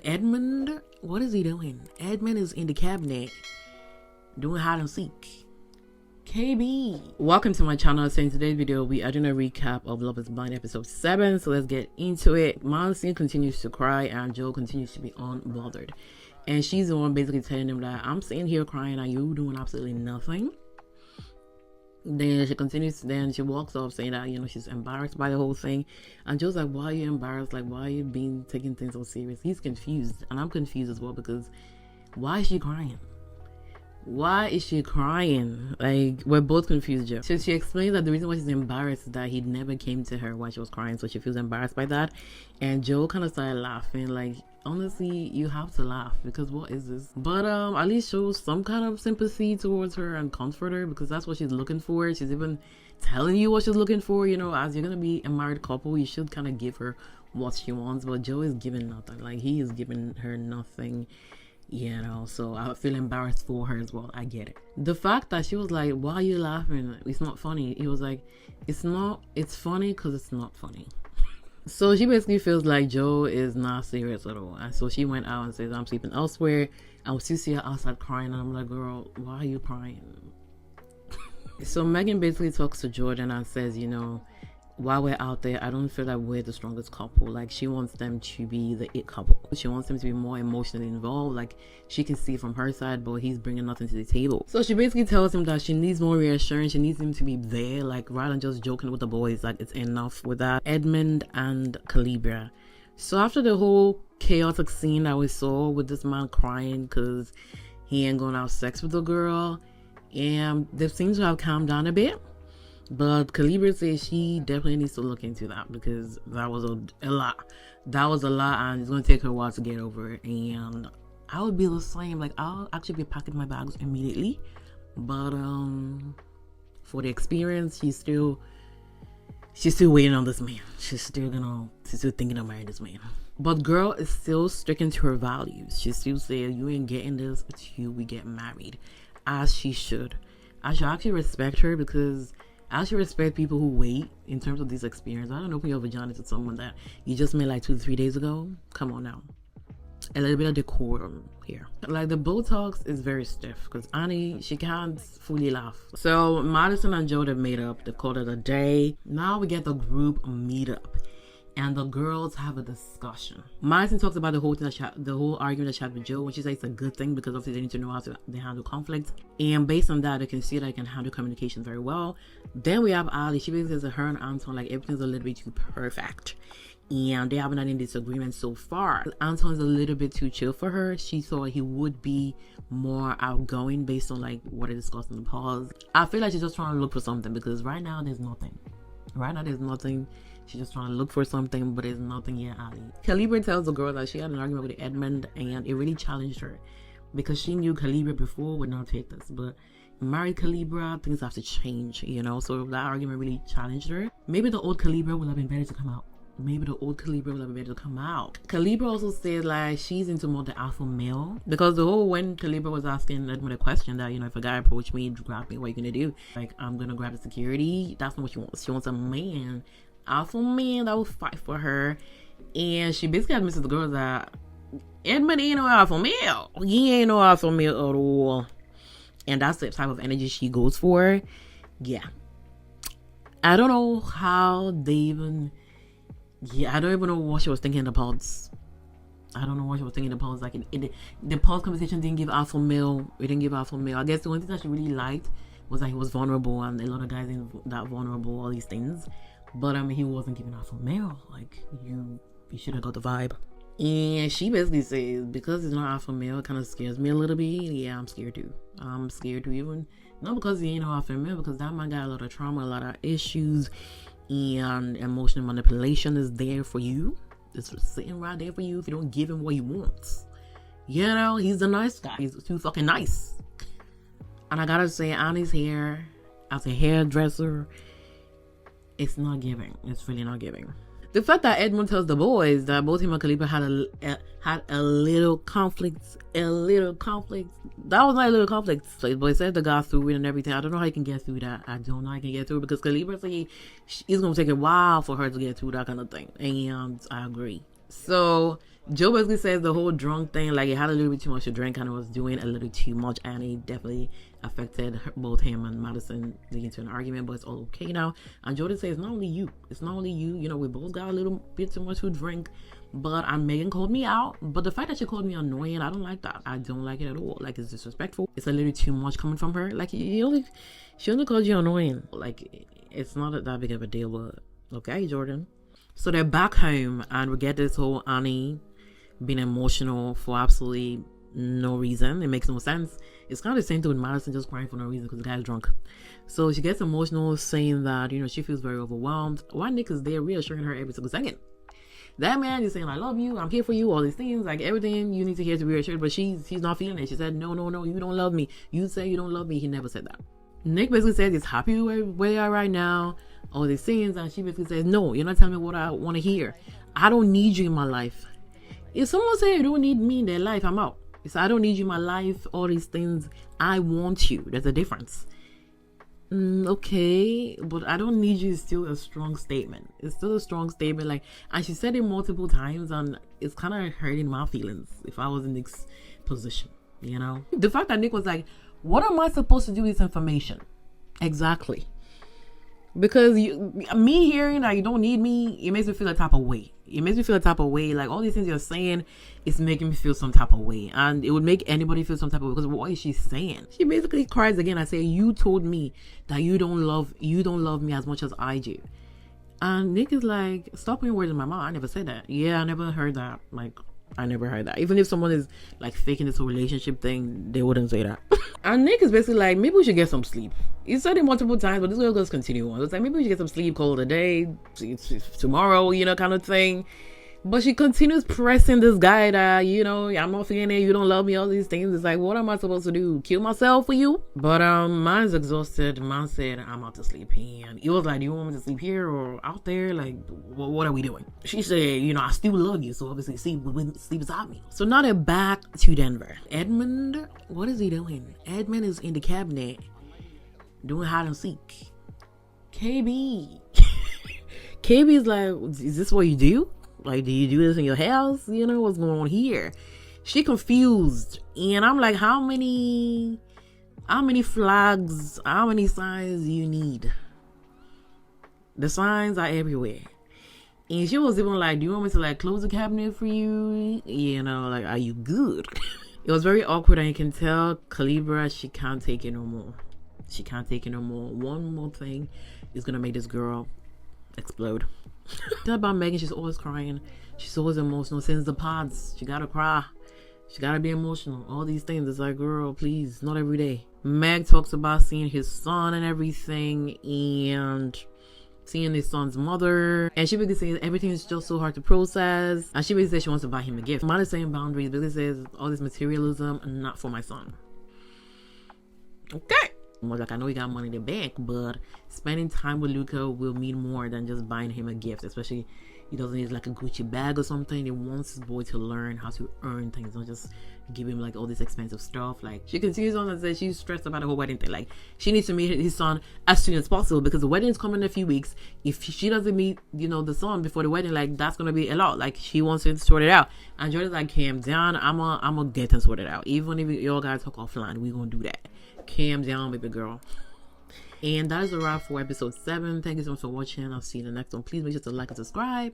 Edmund, what is he doing? Edmund is in the cabinet doing hide and seek. KB, welcome to my channel. So in today's video we are doing a recap of Love is Blind episode 7. So let's get into it. Monty continues to cry and Joe continues to be unbothered, and she's the one basically telling him that I'm sitting here crying and you doing absolutely nothing. Then she continues, then she walks off saying that, she's embarrassed by the whole thing. And Joe's like, why are you embarrassed? Like, why are you taking things so serious? He's confused, and I'm confused as well, because why is she crying? Why is she crying? Like, we're both confused, Joe. So she explains that the reason why she's embarrassed is that he never came to her while she was crying, so she feels embarrassed by that. And Joe kind of started laughing, like, honestly, you have to laugh, because what is this? But at least show some kind of sympathy towards her and comfort her, because that's what she's looking for. She's even telling you what she's looking for. As you're gonna be a married couple, you should kind of give her what she wants. But Joe is giving nothing. Like, he is giving her nothing. So I feel embarrassed for her as well. I get it. The fact that she was like, why are you laughing? It's not funny. He was like, it's funny because it's not funny. So she basically feels like Joe is not serious at all. And so she went out and says, I'm sleeping elsewhere. I will still see her outside crying. And I'm like, girl, why are you crying? So Meghan basically talks to Jordan and says, while we're out there, I don't feel like we're the strongest couple. Like, she wants them to be the it couple. She wants them to be more emotionally involved. Like, she can see from her side, but he's bringing nothing to the table. So she basically tells him that she needs more reassurance. She needs him to be there, like, rather than just joking with the boys. Like, it's enough with that. Edmund and Calibra. So after the whole chaotic scene that we saw with this man crying because he ain't gonna have sex with the girl, and they seem to have calmed down a bit. But Calibra says she definitely needs to look into that, because that was a lot. That was a lot, and it's going to take her a while to get over it. And I would be the same. Like, I'll actually be packing my bags immediately. But for the experience, she's still waiting on this man. She's still thinking of marrying this man. But girl is still sticking to her values. She still says, you ain't getting this until we get married. As she should. I should actually respect her, because I should respect people who wait in terms of this experience. I don't open your vagina to someone that you just met like 2 to 3 days ago. Come on now. A little bit of decorum here. Like, the Botox is very stiff because Annie, she can't fully laugh. So Madison and Joe have made up. They've called it a day. Now we get the group meetup, and the girls have a discussion. Madison talks about the whole thing the whole argument that she had with Joe, and she says it's a good thing, because obviously they need to know how to handle conflict, and based on that they can see that they can handle communication very well. Then we have Ali. She basically says that her and Anton, like, everything's a little bit too perfect, and they haven't had any disagreements so far. Anton's a little bit too chill for her. She thought he would be more outgoing based on like what they discussed in the pause. I feel like she's just trying to look for something, because right now there's nothing. She's just trying to look for something, but there's nothing yet, Ali. Calibra tells the girl that she had an argument with Edmund, and it really challenged her, because she knew Calibra before would not take this. But married Calibra, things have to change, So that argument really challenged her. Maybe the old Calibra would have been better to come out. Calibra also said, like, she's into more the alpha male, because when Calibra was asking Edmund a question that, if a guy approached me, grab me, what are you gonna do? Like, I'm gonna grab the security. That's not what she wants. She wants a man, alpha man that will fight for her. And she basically admits to the girls that Edmund ain't no alpha male. He ain't no alpha male at all. And that's the type of energy she goes for. Yeah. I don't know how they even... I don't even know what she was thinking in the pods. Like, the pod conversation didn't give alpha male. It didn't give alpha male. I guess the only thing that she really liked was that he was vulnerable, and a lot of guys ain't that vulnerable, all these things. But he wasn't giving alpha male. Like, you should have got the vibe. And she basically says, because it's not alpha male, it kind of scares me a little bit. Yeah, I'm scared too. Even not because he ain't no alpha male, because that man got a lot of trauma, a lot of issues. And emotional manipulation is there for you. It's sitting right there for you if you don't give him what he wants. He's the nice guy. He's too fucking nice. And I gotta say, Annie's hair, as a hairdresser, it's not giving. It's really not giving. The fact that Edmund tells the boys that both him and Calibra had a little conflict. That was not a little conflict. But he said they got through it and everything. I don't know how you can get through that. I don't know how you can get through it, because Calibra said it's going to take a while for her to get through that kind of thing. And I agree. So Joe basically says the whole drunk thing, like, he had a little bit too much to drink and was doing a little too much, and it definitely affected both him and Madison leading into an argument, but it's all okay now. And Jordan says, it's not only you, we both got a little bit too much to drink, but Meghan called me out. But the fact that she called me annoying, I don't like that. I don't like it at all. Like, it's disrespectful. It's a little too much coming from her. Like, she only called you annoying. Like, it's not that big of a deal, but okay, Jordan. So they're back home, and we get this whole Annie being emotional for absolutely no reason. It makes no sense. It's kind of the same thing with Madison just crying for no reason because the guy's drunk. So she gets emotional, saying that, she feels very overwhelmed. While Nick is there reassuring her every single second. That man is saying, I love you, I'm here for you, all these things, like everything you need to hear to be reassured, but she's not feeling it. She said, no, you don't love me. You say you don't love me. He never said that. Nick basically says he's happy where you are right now, all these things, and she basically says, no, you're not telling me what I want to hear. I don't need you in my life. If someone says you don't need me in their life, I'm out. It's I don't need you in my life, all these things. I want you. There's a difference. Okay, but I don't need you is still a strong statement. It's still a strong statement. Like, and she said it multiple times, and it's kind of hurting my feelings if I was in Nick's position, The fact that Nick was like, what am I supposed to do with this information? Exactly. Because me hearing that you don't need me, it makes me feel a type of way. Like, all these things you're saying is making me feel some type of way. And it would make anybody feel some type of way. Because what is she saying? She basically cries again. I say, you told me that you don't love me as much as I do. And Nick is like, stop putting words in my mouth. I never said that. Yeah, I never heard that. Like, I never heard that. Even if someone is like faking this whole relationship thing, they wouldn't say that. And Nick is basically like, maybe we should get some sleep. He said it multiple times, but this will just continue on. It's like, maybe we should get some sleep, call it a day, tomorrow, kind of thing. But she continues pressing this guy that, I'm not feeling it, you don't love me, all these things. It's like, what am I supposed to do? Kill myself for you? But man's exhausted. Man said, I'm out to sleep. And he was like, do you want me to sleep here or out there? Like, what are we doing? She said, I still love you, so obviously sleep beside me. So now they're back to Denver. Edmund, what is he doing? Edmund is in the cabinet doing hide and seek. KB is like, is this what you do? Like, do you do this in your house? What's going on here? She confused. And I'm like, how many flags, how many signs do you need? The signs are everywhere. And she was even like, do you want me to like close the cabinet for you? Like, are you good? It was very awkward, and you can tell Calibra, she can't take it no more. One more thing is gonna make this girl explode. Tell about Meghan, she's always crying. She's always emotional. Since the pods, she gotta cry. She gotta be emotional. All these things. It's like, girl, please, not every day. Meg talks about seeing his son and everything, and seeing his son's mother. And she basically says everything is just so hard to process. And she basically says she wants to buy him a gift. Mom is saying boundaries, basically says all this materialism, not for my son. Okay. Like, I know he got money in the bank, but spending time with Luca will mean more than just buying him a gift. Especially, he doesn't need like a Gucci bag or something. He wants his boy to learn how to earn things, not just give him like all this expensive stuff. Like, she continues on and says she's stressed about the whole wedding thing. Like, she needs to meet his son as soon as possible because the wedding is coming in a few weeks. If she doesn't meet, the son before the wedding, like, that's gonna be a lot. Like, she wants to sort it out. And Jordan's like, calm down. I'm gonna get and sort it out. Even if y'all guys talk offline, we're gonna do that. Calm down, baby girl. And that is a wrap for episode 7. Thank you so much for watching. I'll see you in the next one. Please make sure to like and subscribe.